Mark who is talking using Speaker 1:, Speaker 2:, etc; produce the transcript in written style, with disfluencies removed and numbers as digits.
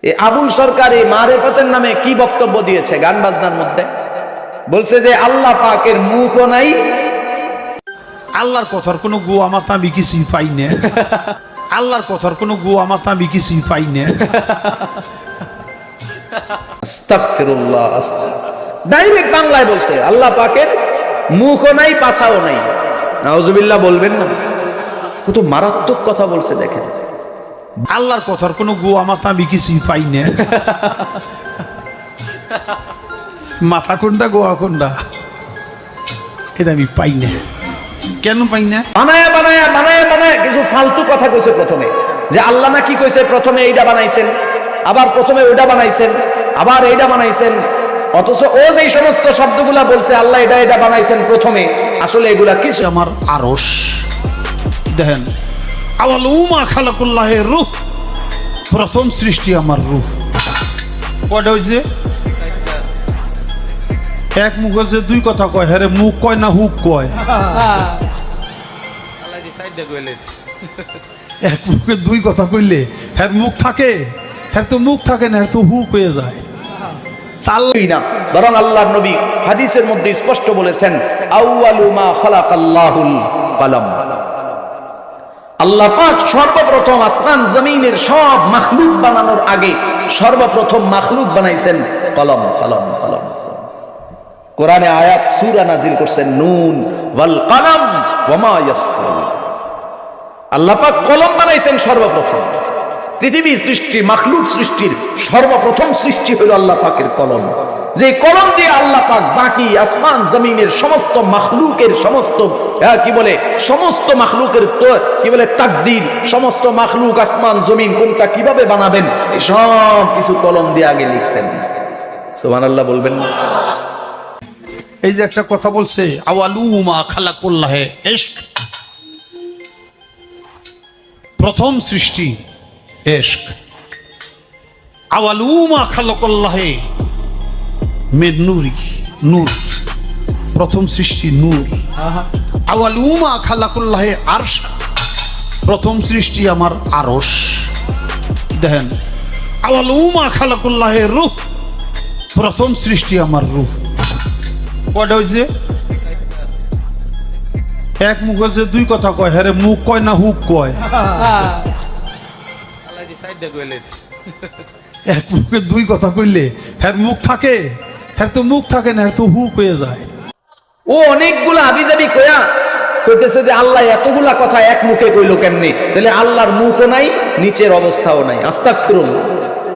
Speaker 1: এই আবুল সরকার এই মারেফতের নামে কি বক্তব্য দিয়েছে গান বাজনার মধ্যে? বলছে যে আল্লাহ পাকের মুখও নাই,
Speaker 2: আল্লাহর কথার কোনো গোয়া মাথা আমি কিছুই পাই না। আল্লাহর কথার কোনো গোয়া মাথা আমি কিছুই পাই না।
Speaker 1: আস্তাগফিরুল্লাহ। ডাইরেক্ট বাংলায় বলছে আল্লাহ পাকের মুখও নাই, পাছাও নাই। নাউজুবিল্লাহ বলবেন না? কত মারাত্মক কথা বলছে দেখেন।
Speaker 2: আল্লাহর কথার কোনো গোয়া মাথা আমি কিছুই পাই না। মাথা কোনটা গোয়া কোনটা এটা আমি পাই না। কেন পাই না?
Speaker 1: বানায়া বানায়া বানায়া বানায়া কিছু ফালতু কথা কইছে প্রথমে, যে আল্লাহ না কি কইছে প্রথমে এইটা বানাইছেন, আবার প্রথমে ওইটা বানাইছেন, আবার এইটা বানাইছেন। অথচ ও যেই সমস্ত শব্দগুলা বলছে আল্লাহ এটা এটা বানাইছেন প্রথমে, আসলে এগুলা কিছু
Speaker 2: আমার আরশ দেখেন, আওয়ালুমা খালাকুল্লাহে রূহ, প্রথম সৃষ্টি আমার রূহ। কয়টা হয়েছে? এক মুখে যে দুই কথা কয়, হ্যাঁ মুখ কয় না হুক কয়? এক মুখে দুই কথা কইলে হ্যাঁ মুখ থাকে, হ্যাঁ তো মুখ থাকে না, হ্যাঁ তো হুক হয়ে যায়।
Speaker 1: না, বরং আল্লাহর নবী হাদিসের মধ্যে স্পষ্ট বলেছেন আউয়ালু মা খালাকাল্লাহুল কলম। আল্লাহ পাক সর্বপ্রথম আসমান জমিনের সব মাখলুক বানানোর আগে সর্বপ্রথম মাখলুক বানাইছেন কলম। কলম কলম কোরআনে আয়াত সূরা নাজিল করছেন নুন ওয়াল কলম ওয়া মা ইয়াসতুরুন। আল্লাহ পাক কলম বানাইছেন সর্বপ্রথম। পৃথিবী সৃষ্টি মাখলুক সৃষ্টির সর্বপ্রথম সৃষ্টি হলো আল্লাহ পাকের কলম। যে কলম দিয়ে আল্লাহ পাক বাকি আসমান জমিনের সমস্ত মাখলুকের সমস্ত কি বলে সমস্ত মাখলুকের তো কি বলে তাকদীর, সমস্ত মাখলুক আসমান জমিন কোনটা কিভাবে বানাবেন এই সব কিছু কলম দিয়ে আগে লিখছেন। সুবহানাল্লাহ বলবেন না?
Speaker 2: এই যে একটা কথা বলছে আওয়ালুমা খালাকুল্লাহে ইশক, প্রথম সৃষ্টি ইশক। আওয়ালুমা খালাকুল্লাহে মিন নূরি, নূর, প্রথম সৃষ্টি নূর। আওয়ালুমা খালাকুল্লাহে আরশ, প্রথম সৃষ্টি আমার আরশ। দেখেন, আওয়ালুমা খালাকুল্লাহে রূহ, প্রথম সৃষ্টি আমার রূহ। কয়টা হয়েছে? এক মুখে যে দুই কথা কয়, হ্যাঁ মুখ কয় না হুক কয়? এক মুখে দুই কথা কইলে হ্যাঁ মুখ থাকে, হ্যাঁ তো মুখ থাকে না, হ্যাঁ তো হুক হয়ে যায়।
Speaker 1: ও অনেকগুলা আবিজাবি কয়া কইতেছে যে আল্লাহ এতগুলা কথা এক মুখে কইলো কেমনে? তাহলে আল্লাহর মুখও নাই, নিচের অবস্থাও নাই। আস্তাগফিরুল্লাহ।